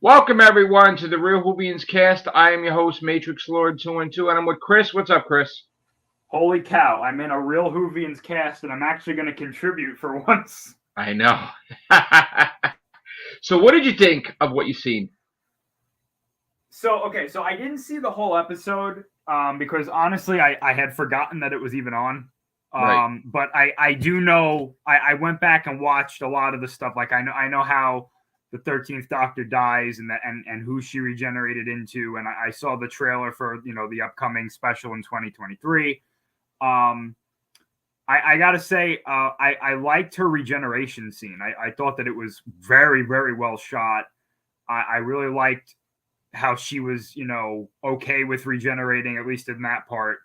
Welcome everyone to the Real Whovians cast. I am your host, Matrix Lord 212, and I'm with Chris. What's up, Chris? Holy cow, I'm in a real Whovians cast and I'm actually going to contribute for once. I know. So, what did you think of what you seen? So I didn't see the whole episode because honestly, I had forgotten that it was even on. Right. But I do know, I went back and watched a lot of the stuff. Like, I know how the 13th Doctor dies and who she regenerated into. And I saw the trailer for, the upcoming special in 2023. Um, I gotta say, I liked her regeneration scene. I thought that it was very, very well shot. I really liked how she was, okay with regenerating, at least in that part.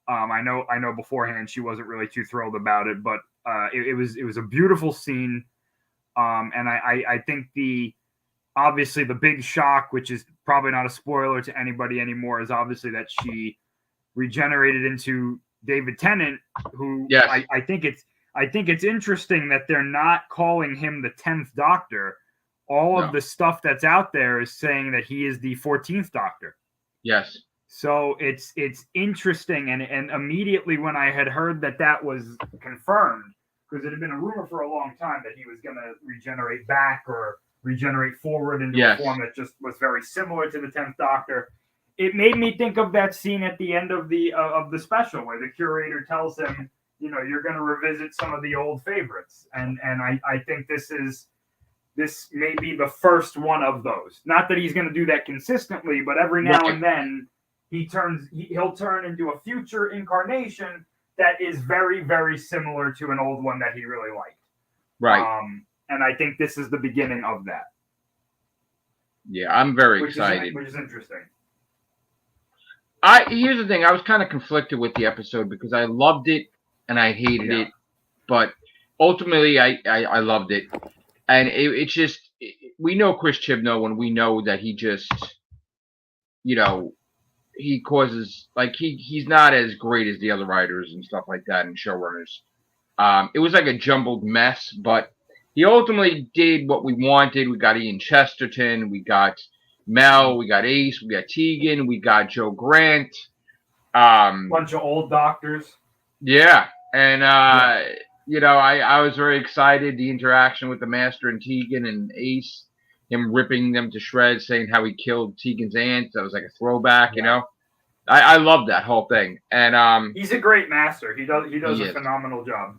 I know beforehand she wasn't really too thrilled about it, but it was a beautiful scene. And I think obviously the big shock, which is probably not a spoiler to anybody anymore, is obviously that she regenerated into David Tennant, who Yes. I think it's interesting that they're not calling him the 10th Doctor. All of No. the stuff that's out there is saying that he is the 14th Doctor. Yes. So it's interesting, and immediately when I had heard that was confirmed, because it had been a rumor for a long time that he was going to regenerate back or regenerate forward into a Yes. form that just was very similar to the 10th Doctor. It made me think of that scene at the end of the special where the curator tells him, you're going to revisit some of the old favorites, and I think this may be the first one of those. Not that he's going to do that consistently, but every now Right. and then he'll turn into a future incarnation that is very, very similar to an old one that he really liked. Right. And I think this is the beginning of that. Yeah, I'm very which excited. Which is interesting. Here's the thing. I was kind of conflicted with the episode because I loved it and I hated it, but ultimately I loved it. And it's just, we know Chris Chibnall, and we know that he just, he causes, like, he's not as great as the other writers and stuff like that and showrunners. It was like a jumbled mess, but he ultimately did what we wanted. We got Ian Chesterton, we got Mel, we got Ace, we got Tegan, we got Joe Grant. Bunch of old doctors. Yeah, and I was very excited. The interaction with the Master and Tegan and Ace, him ripping them to shreds, saying how he killed Tegan's aunt. That was like a throwback, I love that whole thing. And he's a great master. He does he a is. phenomenal job.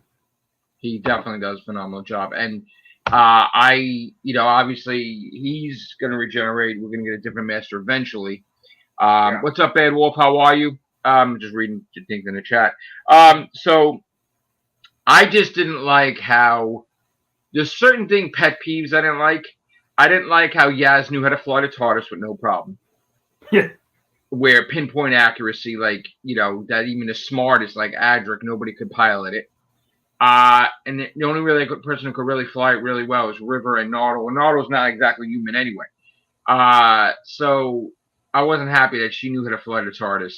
He definitely does a phenomenal job. And obviously he's going to regenerate. We're going to get a different master eventually. What's up, Bad Wolf? How are you? Just reading things in the chat. So I just didn't like how there's certain pet peeves I didn't like. I didn't like how Yaz knew how to fly the TARDIS with no problem. Yeah. Where pinpoint accuracy, like, that even the smartest, like Adric, nobody could pilot it. And the only really good person who could really fly it really well is River and Nardole. And Nardole's not exactly human anyway. So I wasn't happy that she knew how to fly the TARDIS.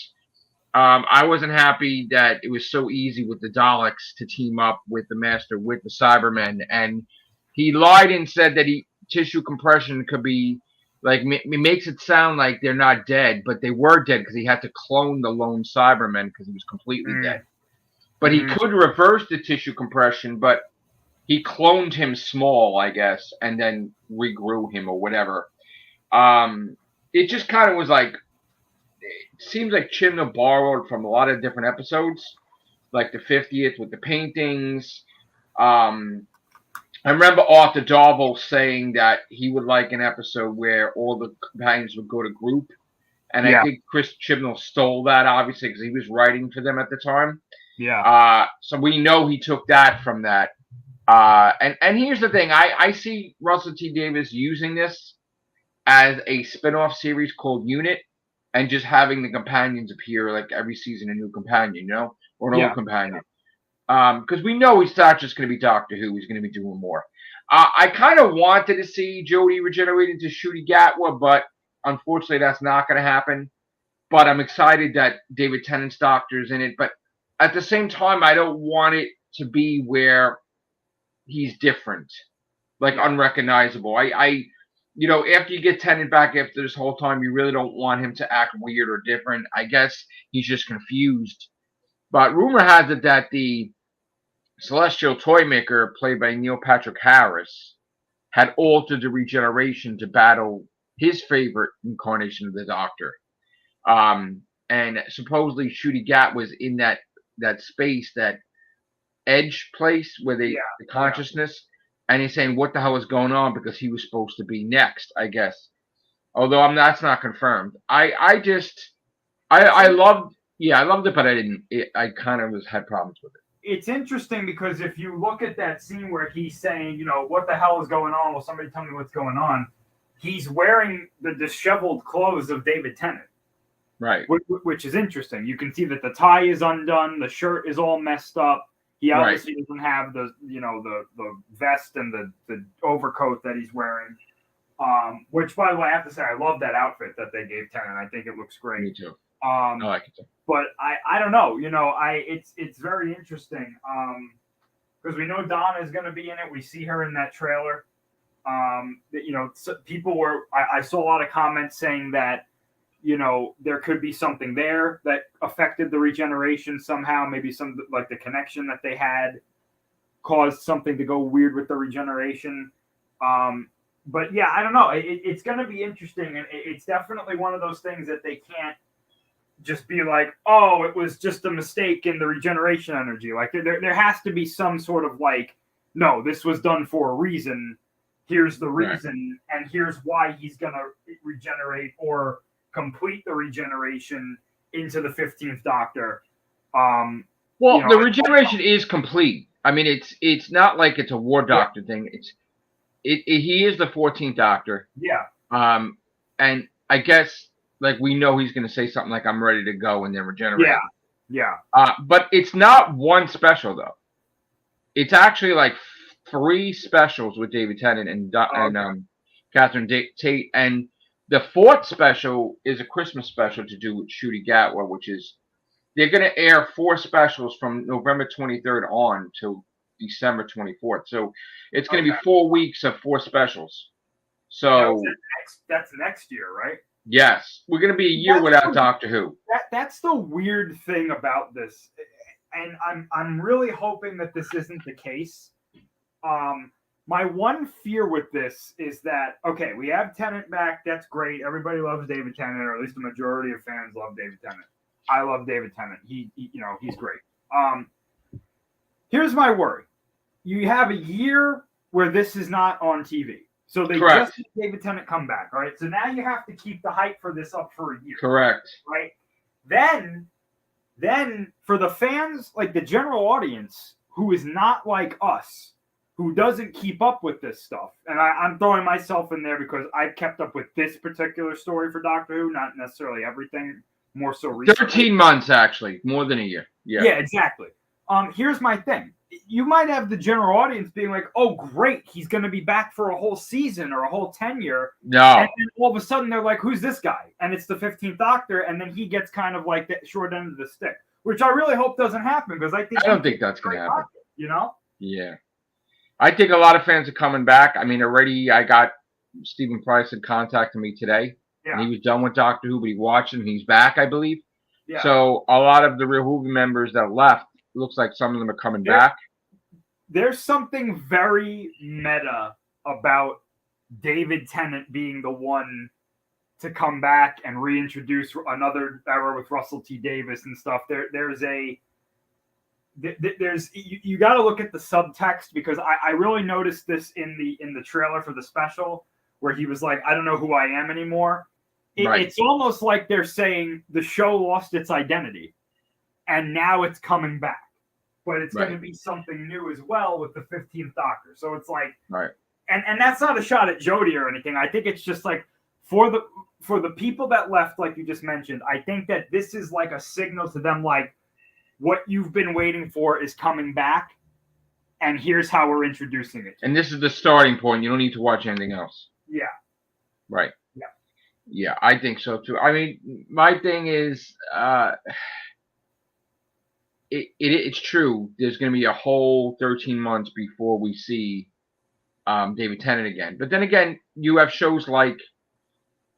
I wasn't happy that it was so easy with the Daleks to team up with the Master, with the Cybermen. And he lied and said that tissue compression could be, like, it makes it sound like they're not dead, but they were dead because he had to clone the lone Cyberman because he was completely dead. But he could reverse the tissue compression, but he cloned him small, I guess, and then regrew him or whatever. It just kind of was like, it seems like Chibnall borrowed from a lot of different episodes, like the 50th with the paintings. I remember Arthur Darvill saying that he would like an episode where all the companions would go to group. And I think Chris Chibnall stole that, obviously, because he was writing for them at the time. Yeah. So we know he took that from that. And here's the thing. I see Russell T. Davies using this as a spin-off series called Unit, and just having the companions appear, like, every season a new companion, or an old companion. Because we know he's not just going to be Doctor Who. He's going to be doing more. I kind of wanted to see Jodie regenerate into Ncuti Gatwa, but unfortunately that's not going to happen. But I'm excited that David Tennant's Doctor's in it. But at the same time, I don't want it to be where he's different, like unrecognizable. after you get Tennant back after this whole time, you really don't want him to act weird or different. I guess he's just confused. But rumor has it that the Celestial Toymaker, played by Neil Patrick Harris, had altered the regeneration to battle his favorite incarnation of the Doctor. And supposedly Shooty Gat was in that space, that edge place where the consciousness, and he's saying what the hell is going on because he was supposed to be next, I guess. Although that's not confirmed. I loved it, but I kind of had problems with it. It's interesting because if you look at that scene where he's saying, what the hell is going on? Will somebody tell me what's going on? He's wearing the disheveled clothes of David Tennant. Right. Which is interesting. You can see that the tie is undone. The shirt is all messed up. He obviously doesn't have the vest and the overcoat that he's wearing. Which, by the way, I have to say, I love that outfit that they gave Tennant. I think it looks great. Me too. I like it too. But I don't know. It's very interesting. Because we know Donna is going to be in it. We see her in that trailer. People I saw a lot of comments saying that, there could be something there that affected the regeneration somehow. Maybe some, like, the connection that they had caused something to go weird with the regeneration. But yeah, I don't know. It's going to be interesting. And it's definitely one of those things that they can't just be like, oh, it was just a mistake in the regeneration energy. Like, there has to be some sort of, like, no, this was done for a reason. Here's the reason. Right. And here's why he's going to regenerate or complete the regeneration into the 15th Doctor. The regeneration is complete. I mean, it's not like it's a War Doctor thing. He is the 14th Doctor. Yeah. And I guess, like, we know he's going to say something like, I'm ready to go, and then regenerate. Yeah. But it's not one special, though. It's actually like 3 specials with David Tennant and Catherine Tate. And the 4th special is a Christmas special to do with Shooty Gatwa, which is, they're going to air 4 specials from November 23rd on to December 24th. So it's going to be 4 weeks of 4 specials. So that's next year, right? Yes. We're going to be a year without Doctor Who. That's the weird thing about this. And I'm really hoping that this isn't the case. My one fear with this is that, okay, we have Tennant back. That's great. Everybody loves David Tennant, or at least the majority of fans love David Tennant. I love David Tennant. He's great. Here's my worry. You have a year where this is not on TV. So they just had David Tennant come back, all right? So now you have to keep the hype for this up for a year. Correct. Right? Then for the fans, like the general audience, who is not like us, who doesn't keep up with this stuff, and I'm throwing myself in there because I've kept up with this particular story for Doctor Who, not necessarily everything, more so recently. 13 months, actually, more than a year. Yeah, exactly. Here's my thing. You might have the general audience being like, oh, great, he's going to be back for a whole season or a whole tenure. No. And then all of a sudden they're like, who's this guy? And it's the 15th Doctor, and then he gets kind of like the short end of the stick, which I really hope doesn't happen because I don't think that's going to happen. Doctor, Yeah. I think a lot of fans are coming back. I mean, already I got Stephen Price had contacted me today. Yeah. And he was done with Doctor Who, but he watched him. He's back, I believe. Yeah. So a lot of the Real Whovian members that left, looks like some of them are coming back. There's something very meta about David Tennant being the one to come back and reintroduce another era with Russell T. Davies and stuff. You got to look at the subtext because I really noticed this in the trailer for the special where he was like, I don't know who I am anymore. It's almost like they're saying the show lost its identity and now it's coming back. But it's going to be something new as well with the 15th Doctor. So it's like, and that's not a shot at Jodie or anything. I think it's just like for the people that left, like you just mentioned, I think that this is like a signal to them, like what you've been waiting for is coming back, and here's how we're introducing it. And this is the starting point. You don't need to watch anything else. Yeah. Right. Yeah, I think so too. I mean, my thing is, it's true. There's going to be a whole 13 months before we see David Tennant again. But then again, you have shows like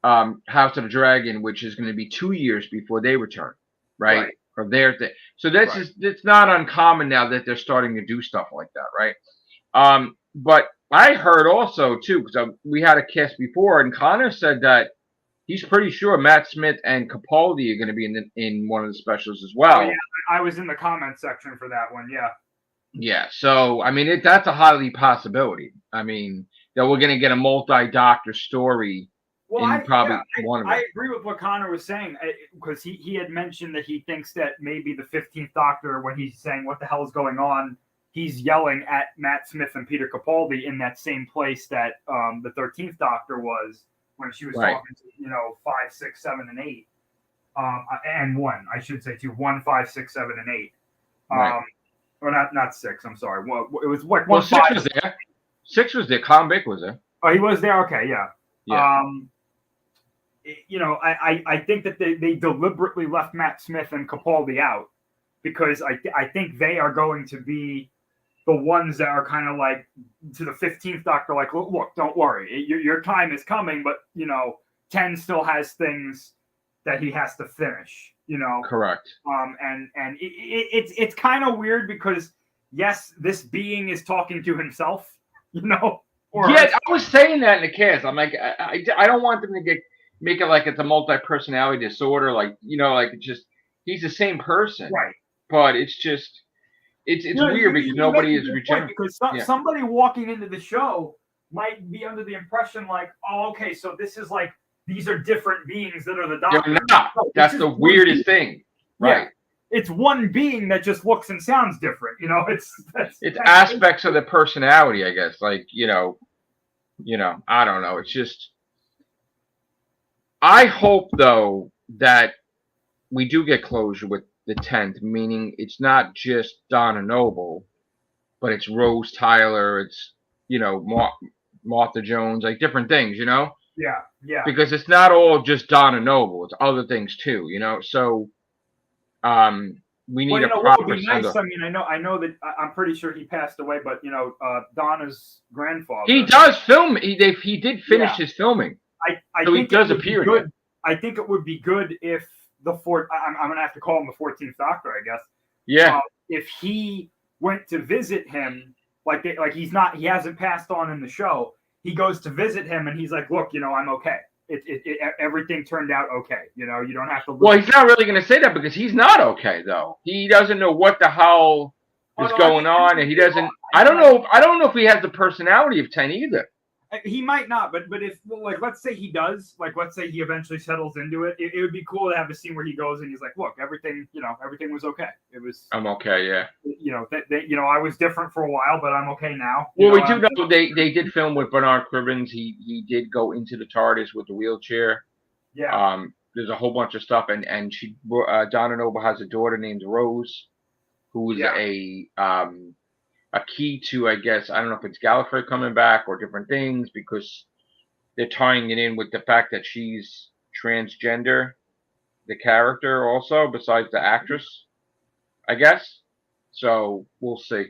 House of the Dragon, which is going to be 2 years before they return, right? From their thing. So that's just it's not uncommon now that they're starting to do stuff like that, right? But I heard also too, because we had a cast before, and Connor said that he's pretty sure Matt Smith and Capaldi are going to be in one of the specials as well. Oh, yeah, I was in the comment section for that one. Yeah. Yeah. So I mean, that's a highly possibility. I mean, that we're going to get a multi-doctor story. Well, I agree with what Connor was saying, because he had mentioned that he thinks that maybe the 15th Doctor, when he's saying what the hell is going on, he's yelling at Matt Smith and Peter Capaldi in that same place that the 13th Doctor was when she was talking to 5, 6, 7, and 8, and 1. I should say 2, 1, 5, 6, 7, and 8. Or not 6. I'm sorry. Well, it was like 1, 6 5, was there. 6 was there. Colin Baker was there. Oh, he was there. Okay, yeah. Yeah. I think that they deliberately left Matt Smith and Capaldi out because I think they are going to be the ones that are kind of like to the 15th Doctor, like, look, don't worry, your time is coming, but 10 still has things that he has to finish. Correct. And it's kind of weird because yes, this being is talking to himself. I was saying that in the cast. I'm like, I don't want them to make it like it's a multi-personality disorder, like like it's just he's the same person, right? But it's just it's weird because nobody is regenerating. Because somebody walking into the show might be under the impression like, oh, okay, so this is like these are different beings that are the Doctor. They're not. That's the weirdest thing, right? Yeah. It's one being that just looks and sounds different. It's aspects of the personality, I guess. Like I don't know. It's just. I hope though that we do get closure with the 10th, meaning it's not just Donna Noble, but it's Rose Tyler, it's Martha Jones, like different things, Yeah. Because it's not all just Donna Noble; it's other things too, So, we need a proper. What would be nice? I mean, I know that I'm pretty sure he passed away, but Donna's grandfather. He does film. He did finish his filming. I so think he does appear again. I think it would be good if the I'm going to have to call him the 14th Doctor, I guess. Yeah. If he went to visit him, like he hasn't passed on in the show. He goes to visit him, and he's like, "Look, I'm okay. Everything turned out okay. You don't have to." Well, he's not really going to say that because he's not okay, though. He doesn't know what the hell is going on, and he doesn't. I don't know. I don't know if he has the personality of 10 either. He might not, but if let's say he does, let's say he eventually settles into it, it would be cool to have a scene where he goes and he's like, "Look, everything was okay. It was. I'm okay, yeah. I was different for a while, but I'm okay now." Well, we do know they did film with Bernard Cribbins. He did go into the TARDIS with the wheelchair. Yeah. There's a whole bunch of stuff, and Donna Noble has a daughter named Rose, who is a key to, I guess, I don't know if it's Gallifrey coming back or different things, because they're tying it in with the fact that she's transgender, the character also, besides the actress, I guess. So we'll see.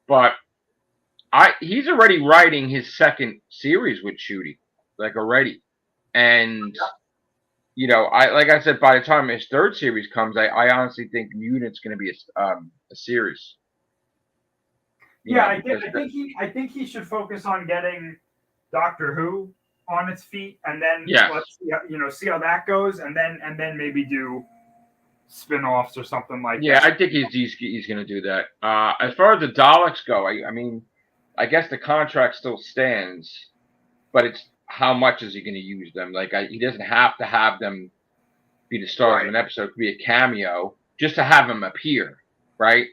But he's already writing his second series with Shooty, already. And, like I said, by the time his third series comes, I honestly think Mutant's going to be a series. I think he should focus on getting Doctor Who on its feet, and then let's see how that goes, and then maybe do spin-offs or something like that. Yeah, I think he's going to do that. As far as the Daleks go, I mean, I guess the contract still stands, but it's how much is he going to use them? He doesn't have to have them be the star of an episode. It could be a cameo just to have him appear, right?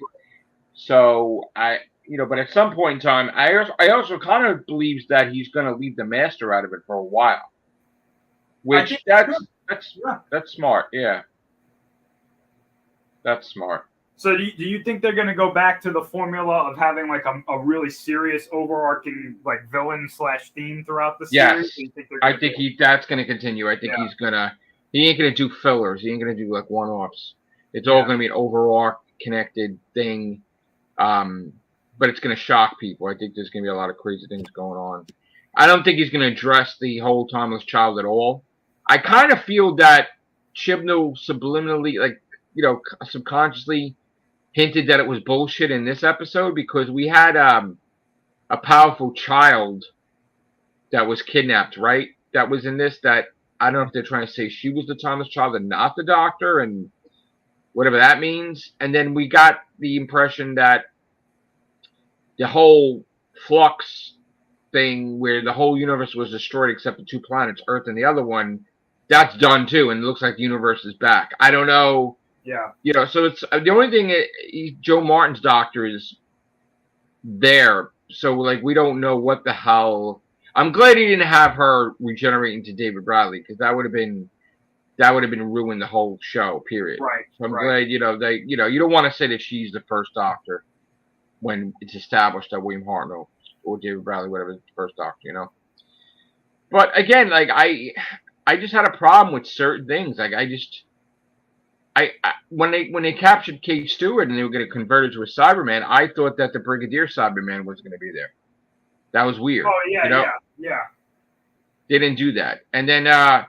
So but at some point in time, I also kind of believes that he's going to leave the Master out of it for a while, which that's smart. Yeah, that's smart. So do you think they're going to go back to the formula of having a really serious overarching villain / theme throughout the series? Yes, I think that's going to continue. I think he ain't going to do fillers. He ain't going to do one-offs. It's all going to be an overall connected thing. but it's going to shock people. I think there's going to be a lot of crazy things going on. I don't think he's going to address the whole timeless child at all. I kind of feel that Chibnall subliminally, like, subconsciously hinted that it was bullshit in this episode because we had a powerful child that was kidnapped, right? That was in this. That I don't know if they're trying to say she was the timeless child and not the doctor, and whatever that means. And then we got the impression that the whole flux thing, where the whole universe was destroyed except for two planets, Earth and the other one, that's done too, and it looks like the universe is back. I don't know. Yeah. So it's the only thing. Joe Martin's doctor is there, so like we don't know what the hell. I'm glad he didn't have her regenerate into David Bradley, because that would have been ruined the whole show. Period. Right. So I'm glad you don't want to say that she's the first doctor when it's established that William Hartnell or David Bradley, whatever, is the first doctor. But again, like I just had a problem with certain things. Like I when they captured Kate Stewart and they were going to convert her to a Cyberman, I thought that the Brigadier Cyberman was going to be there. That was weird. Oh yeah, yeah. They didn't do that, and then I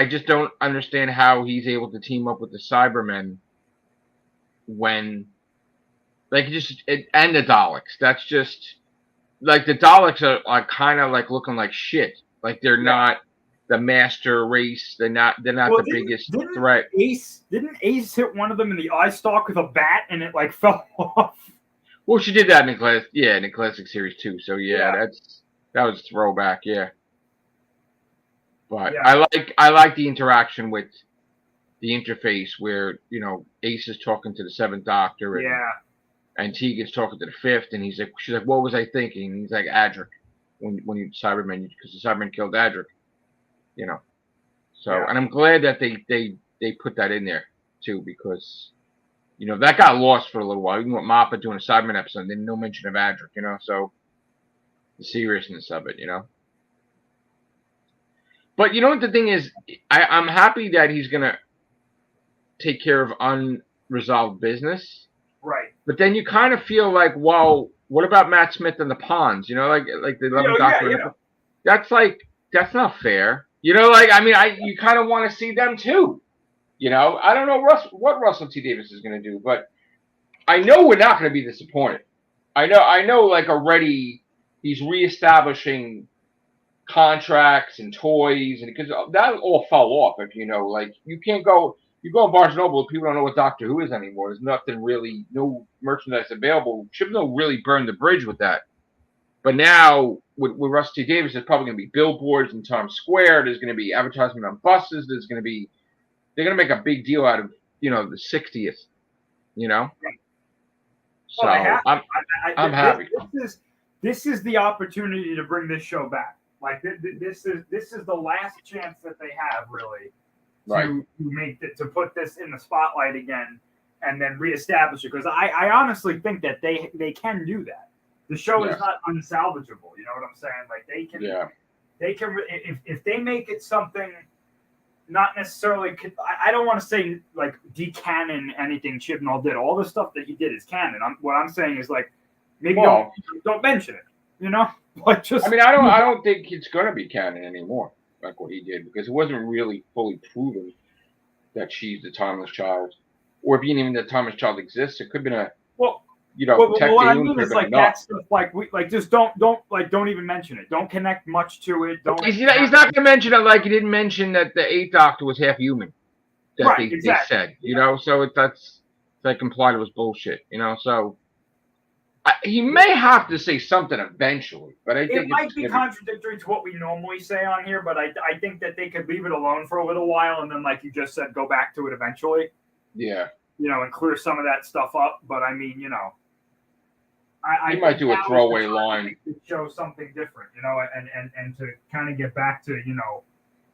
just don't understand how he's able to team up with the Cybermen when, like, and the Daleks. That's just like the Daleks are kind of like looking like shit. Like they're not the master race. They're not the biggest threat. Didn't Ace hit one of them in the eye stalk with a bat and it like fell off? Well, she did that in the classic series too. So that was throwback. Yeah. But yeah. I like the interaction with the interface where Ace is talking to the Seventh Doctor and Tegan's talking to the Fifth, and she's like, what was I thinking? And he's like, Adric, when you Cybermen, because the Cybermen killed Adric. So and I'm glad that they put that in there too, because that got lost for a little while. Even with Moffat doing a Cyberman episode, then no mention of Adric. So the seriousness of it. But what the thing is, I'm happy that he's gonna take care of unresolved business. Right. But then you kind of feel like, well, what about Matt Smith and the Ponds? Like the 11th Doctor. Yeah. That's not fair. You kind of want to see them too. I don't know what Russell T Davies is going to do, but I know we're not going to be disappointed. I know. Like already, he's reestablishing contracts and toys, and because that all fell off. If like you can't go. You go to Barnes & Noble, people don't know what Doctor Who is anymore. There's nothing really, no merchandise available. Chibnall really burned the bridge with that. But now, with Russell T Davies, there's probably going to be billboards in Times Square. There's going to be advertisement on buses. They're going to make a big deal out of, the 60th, So I'm happy. This is the opportunity to bring this show back. Like this is the last chance that they have, really. To put this in the spotlight again and then reestablish it, because I honestly think that they can do that. The show is not unsalvageable. You know what I'm saying? Like they can if they make it something, not necessarily. I don't want to say like decanon anything Chibnall did. All the stuff that he did is canon. What I'm saying is like maybe don't mention it. Like just. I don't think it's gonna be canon anymore. Like what he did, because it wasn't really fully proven that she's the timeless child, or if even the timeless child exists, it could have been a what I mean is like that stuff. Like just don't even mention it. Don't connect much to it. Don't. He's not going to mention it, like he didn't mention that the 8th Doctor was half human. That they said, so that's like implied it was bullshit, So. He may have to say something eventually, but I think it might be contradictory to what we normally say on here. But I think that they could leave it alone for a little while, and then, like you just said, go back to it eventually. Yeah. And clear some of that stuff up. But I mean, I might do a throwaway line to show something different, and to kind of get back to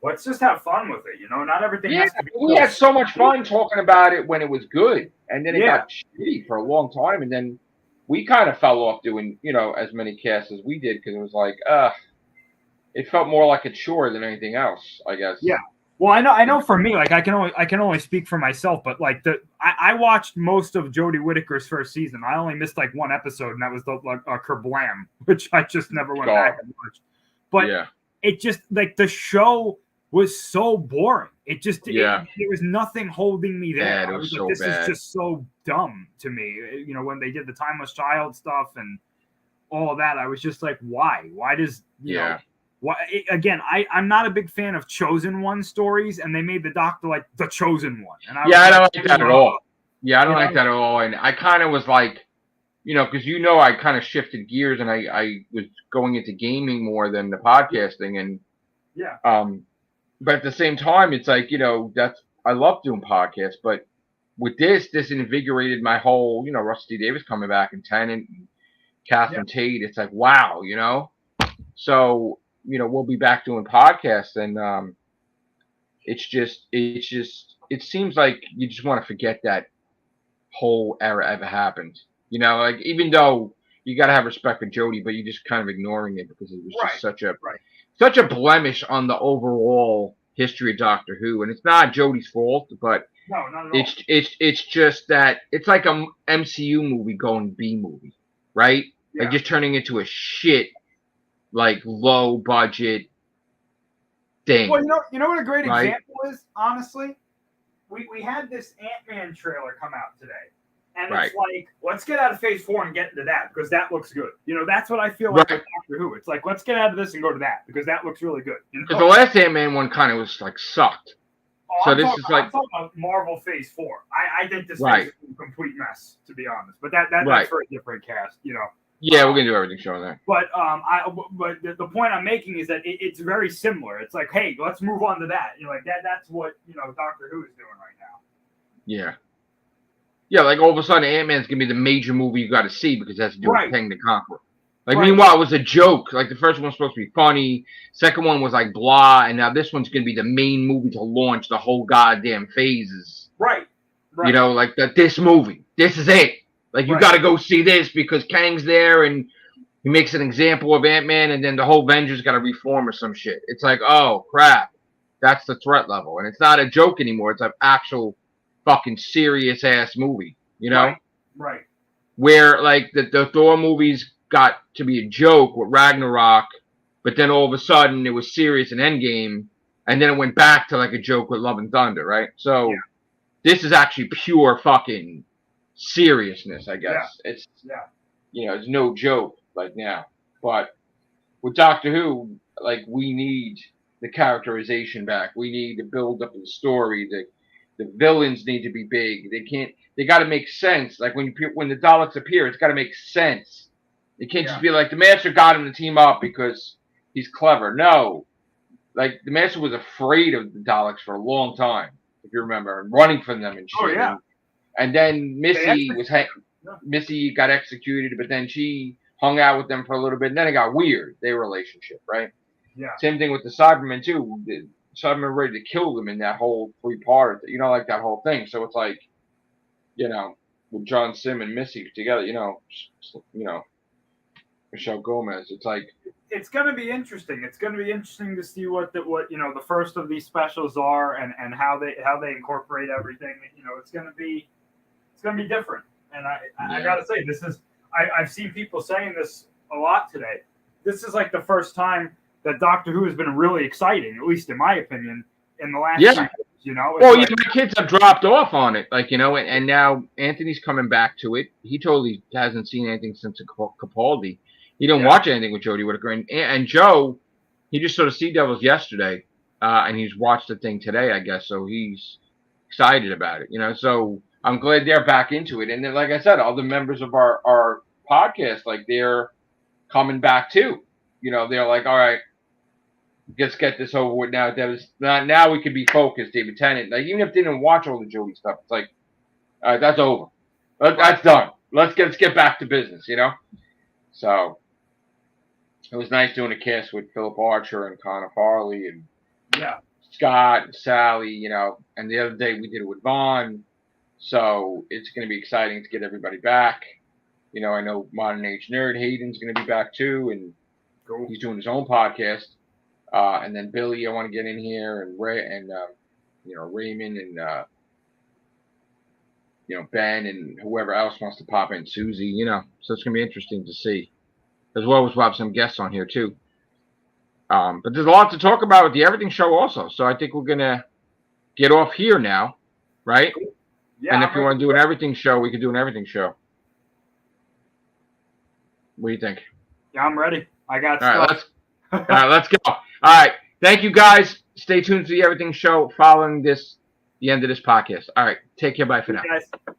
let's just have fun with it. Not everything. Yeah, has to be we had so much fun talking about it when it was good, and then it got shitty for a long time, and then. We kind of fell off doing, as many casts as we did, because it was like, it felt more like a chore than anything else, I guess. Yeah. Well, I know. For me, like I can only speak for myself, but like I watched most of Jodie Whittaker's first season. I only missed like one episode, and that was the Kerblam, which I just never went back and watched. But Yeah. it just like the show was so boring. It just Yeah. there was nothing holding me there. Bad. It I was was like, so this is bad. just so dumb to me. You know, when they did the Timeless Child stuff and all of that, I was just like, why? Why does you know? Yeah. Why, again, I'm not a big fan of Chosen One stories, and they made the Doctor like the Chosen One, and I Yeah, was I like, don't like that at all. Yeah, I don't you like know? that at all. And I kind of was like, because I kind of shifted gears and I was going into gaming more than the podcasting. And Yeah, but at the same time, it's like, that's I love doing podcasts, but with this invigorated my whole, Rusty Davis coming back and Tennant and yeah, Catherine Tate. It's like, wow, So, we'll be back doing podcasts, and it seems like you just want to forget that whole era ever happened. Like, even though you got to have respect for Jodie, but you're just kind of ignoring it because it was just right, right. such a blemish on the overall history of Doctor Who. And it's not Jodie's fault, but No, not at all. it's just that it's like a MCU movie going B movie, right? Like, Yeah. just turning into a shit, like, low budget thing, Well, you know what a great right? example is, honestly? We had this Ant-Man trailer come out today. And Right. it's like, let's get out of phase 4 and get into that because that looks good. That's what I feel like Right. with Doctor Who. It's like, let's get out of this and go to that because that looks really good. Because the last Ant-Man one kind of was like sucked. Oh, So I'm this talking, is like I'm talking about Marvel Phase 4. I think this Right. phase is a complete mess, to be honest. But that's Right. for a different cast, Yeah, we're gonna do everything showing that. But but the point I'm making is that it's very similar. It's like, hey, let's move on to that. Like that's what Doctor Who is doing right now. Yeah. Yeah, like all of a sudden Ant-Man's gonna be the major movie you gotta see because it has to do with Right. Kang the Conqueror. Like, Right. meanwhile, it was a joke. Like, the first one was supposed to be funny, second one was like blah, and now this one's gonna be the main movie to launch the whole goddamn phases. Right. Right. Like this movie. This is it. Like, you Right. gotta go see this because Kang's there and he makes an example of Ant-Man, and then the whole Avengers gotta reform or some shit. It's like, oh crap. That's the threat level. And it's not a joke anymore. It's an actual fucking serious ass movie. Right. Where like the Thor movies got to be a joke with Ragnarok, but then all of a sudden it was serious in Endgame, and then it went back to like a joke with Love and Thunder, right? So this is actually pure fucking seriousness, I guess. It's it's no joke like now. But with Doctor Who, like, we need the characterization back. We need the build up of the story. The villains need to be big. They got to make sense. Like, when the Daleks appear, it's got to make sense. It can't just be like the Master got him to team up because he's clever. No, like, the Master was afraid of the Daleks for a long time, if you remember, and running from them and shit. Oh yeah. And then Missy got executed, but then she hung out with them for a little bit, and then it got weird, their relationship, right? Yeah. Same thing with the Cybermen too. The Cybermen were ready to kill them in that whole 3-part, like that whole thing. So it's like, with John Sim and Missy together, Michelle Gomez. It's like, it's going to be interesting. It's going to be interesting to see what the first of these specials are and how they incorporate everything. It's going to be different. And I got to say, this is I've seen people saying this a lot today. This is like the first time that Doctor Who has been really exciting, at least in my opinion, in the last 2 years. Well, my kids have dropped off on it, and now Anthony's coming back to it. He totally hasn't seen anything since Capaldi. He didn't watch anything with Jodie Whittaker, and Joe, he just saw the Sea Devils yesterday, and he's watched the thing today, I guess. So he's excited about it, So I'm glad they're back into it, and then, like I said, all the members of our podcast, like, they're coming back too. They're like, all right, let's get this over with now. Now we can be focused, David Tennant. Like, even if they didn't watch all the Jodie stuff, it's like, all right, that's over. That's done. Let's get back to business, So it was nice doing a cast with Philip Archer and Connor Farley and Scott and Sally, and the other day we did it with Vaughn. So it's going to be exciting to get everybody back. I know Modern Age Nerd Hayden's going to be back too, and he's doing his own podcast. And then Billy, I want to get in here, and Ray, and Raymond, and Ben, and whoever else wants to pop in, Susie. So it's gonna be interesting to see, as well as we'll have some guests on here too. But there's a lot to talk about with the Everything Show also. So I think we're gonna get off here now, right? Yeah. And if you want to do an Everything Show, we could do an Everything Show. What do you think? Yeah, I'm ready. I got stuff. All right, let's go. All right. Thank you, guys. Stay tuned to the Everything Show following the end of this podcast. All right. Take care. Bye for now. Guys.